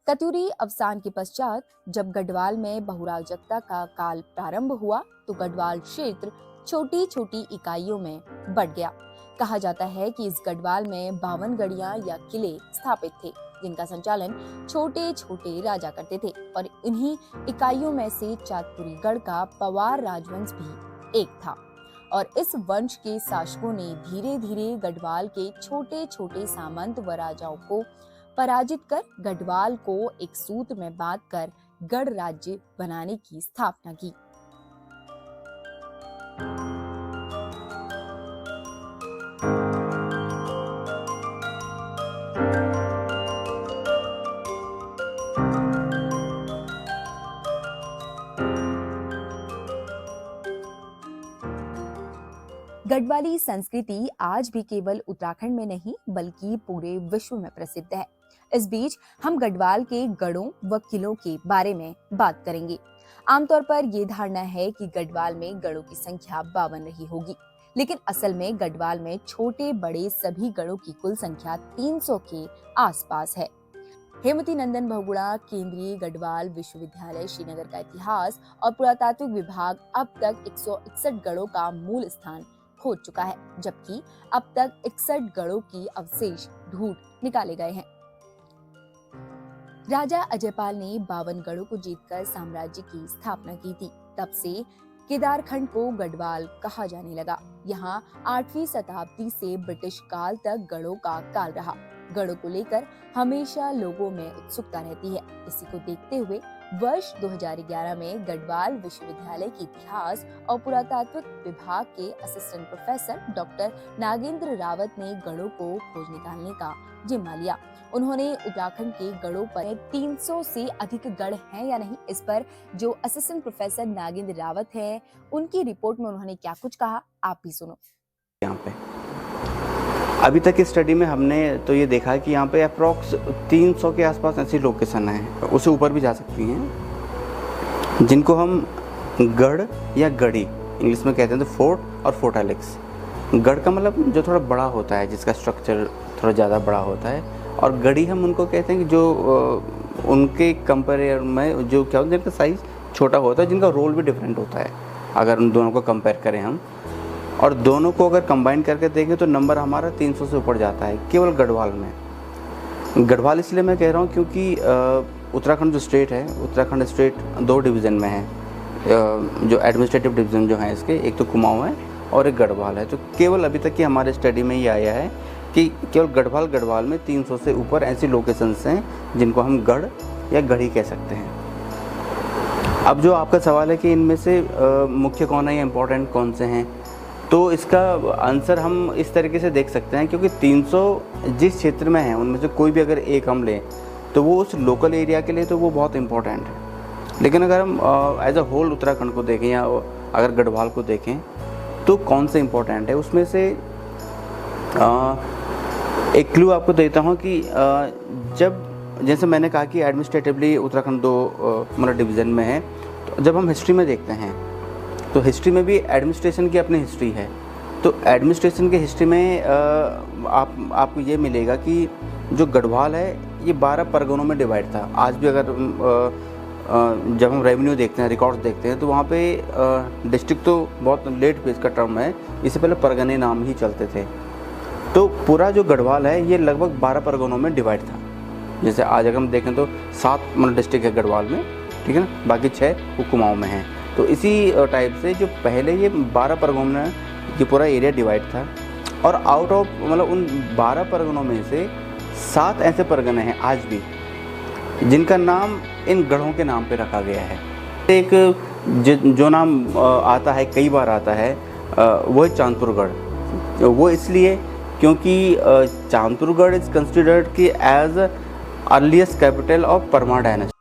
कत्यूरी अवसान के पश्चात जब गढ़वाल में बहुराजकता का काल प्रारंभ हुआ तो गढ़वाल क्षेत्र छोटी छोटी इकाइयों में बढ़ गया। कहा जाता है कि इस गढ़वाल में 52 गढ़ियां या किले स्थापित थे जिनका संचालन छोटे छोटे राजा करते थे और इन्हीं इकाइयों में से चांदपुरी गढ़ का पवार राजवंश भी एक था। और इस वंश के शासकों ने धीरे धीरे गढ़वाल के छोटे छोटे सामंत व राजाओं को पराजित कर गढ़वाल को एक सूत्र में बांधकर गढ़ राज्य बनाने की स्थापना की। गढ़वाली संस्कृति आज भी केवल उत्तराखंड में नहीं बल्कि पूरे विश्व में प्रसिद्ध है। इस बीच हम गढ़वाल के गढ़ों व किलों के बारे में बात करेंगे। आमतौर पर यह धारणा है कि गढ़वाल में गढ़ों की संख्या 52 रही होगी, लेकिन असल में गढ़वाल में छोटे बड़े सभी गढ़ों की कुल संख्या 300 के आसपास है। हेमवती नंदन बहुगुणा केंद्रीय गढ़वाल विश्वविद्यालय श्रीनगर का इतिहास और पुरातात्विक विभाग अब तक 161 गढ़ों का मूल स्थान खोज चुका है, जबकि अब तक 61 गढ़ों की अवशेष ढूंढ निकाले गए हैं। राजा अजयपाल ने 52 गढ़ों को जीतकर साम्राज्य की स्थापना की थी। तब से केदारखंड को गढ़वाल कहा जाने लगा। यहाँ 8वीं शताब्दी से ब्रिटिश काल तक गढ़ों का काल रहा। गढ़ों को लेकर हमेशा लोगों में उत्सुकता रहती है। इसी को देखते हुए वर्ष 2011 में गढ़वाल विश्वविद्यालय के इतिहास और पुरातात्विक विभाग के assistant professor doctor Nagendra Rawat ने गढ़ों को खोज निकालने का जिम्मा लिया। उन्होंने उत्तराखंड के गढ़ों पर 300 से अधिक गढ़ हैं या नहीं, इस पर जो असिस्टेंट प्रोफेसर नागेंद्र रावत हैं, उनकी रिपोर्ट में उन्होंने क्या कुछ कहा, आप भी सुनो। यहाँ पे अभी तक की स्टडी में हमने तो ये देखा है कि यहाँ पे अप्रॉक्स 300 के आसपास ऐसी लोकेशन है, उससे ऊपर भी जा सकती हैं, जिनको हम गढ़ या गढ़ी इंग्लिश में कहते हैं, तो फोर्ट और फोर्टालिक्स। गढ़ का मतलब जो थोड़ा बड़ा होता है, जिसका स्ट्रक्चर थोड़ा ज़्यादा बड़ा होता है, और गढ़ी हम उनको कहते हैं कि जो उनके कंपेयर में जो क्या होता है, जिनका साइज़ छोटा होता है, जिनका रोल भी डिफरेंट होता है। अगर उन दोनों को कंपेयर करें हम, और दोनों को अगर कंबाइन करके देखें तो नंबर हमारा 300 से ऊपर जाता है केवल गढ़वाल में। गढ़वाल इसलिए मैं कह रहा हूँ क्योंकि उत्तराखंड जो स्टेट है, उत्तराखंड स्टेट 2 डिवीज़न में है। जो एडमिनिस्ट्रेटिव डिवीज़न जो है इसके, एक तो कुमाऊँ है और एक गढ़वाल है। तो केवल अभी तक की हमारे स्टडी में ये आया है कि केवल गढ़वाल में 300 से ऊपर ऐसी लोकेशंस हैं जिनको हम गढ़ या गढ़ी कह सकते हैं। अब जो आपका सवाल है कि इनमें से मुख्य कौन है या इम्पोर्टेंट कौन से हैं, तो इसका आंसर हम इस तरीके से देख सकते हैं, क्योंकि 300 जिस क्षेत्र में है उनमें से कोई भी अगर एक हम लें तो वो उस लोकल एरिया के लिए तो वो बहुत इम्पोर्टेंट है। लेकिन अगर हम एज अ होल उत्तराखंड को देखें या अगर गढ़वाल को देखें तो कौन से इम्पोर्टेंट है, उसमें से एक क्लू आपको देता हूँ कि जब जैसे मैंने कहा कि एडमिनिस्ट्रेटिवली उत्तराखंड 2 मतलब डिवीज़न में है, तो जब हम हिस्ट्री में देखते हैं तो हिस्ट्री में भी एडमिनिस्ट्रेशन की अपनी हिस्ट्री है। तो एडमिनिस्ट्रेशन के हिस्ट्री में आपको ये मिलेगा कि जो गढ़वाल है ये 12 परगनों में डिवाइड था। आज भी अगर जब हम रेवेन्यू देखते हैं, रिकॉर्ड्स देखते हैं, तो वहाँ पे डिस्ट्रिक्ट तो बहुत लेट पे इसका टर्म है, इससे पहले परगने नाम ही चलते थे। तो पूरा जो गढ़वाल है ये लगभग 12 परगनों में डिवाइड था। जैसे आज अगर हम देखें तो 7 मतलब डिस्ट्रिक्ट है गढ़वाल में, ठीक है ना, बाकी 6 वो कुमाऊँ में हैं। तो इसी टाइप से जो पहले ये 12 परगनों में ये पूरा एरिया डिवाइड था, और आउट ऑफ मतलब उन 12 परगनों में से 7 ऐसे परगने हैं आज भी जिनका नाम इन गढ़ों के नाम पे रखा गया है। एक जो नाम आता है, कई बार आता है, वो है चांदपुर गढ़। वो इसलिए क्योंकि चांदपुर गढ़ इज़ कंसिडर्ड कि as earliest capital of Parmar dynasty.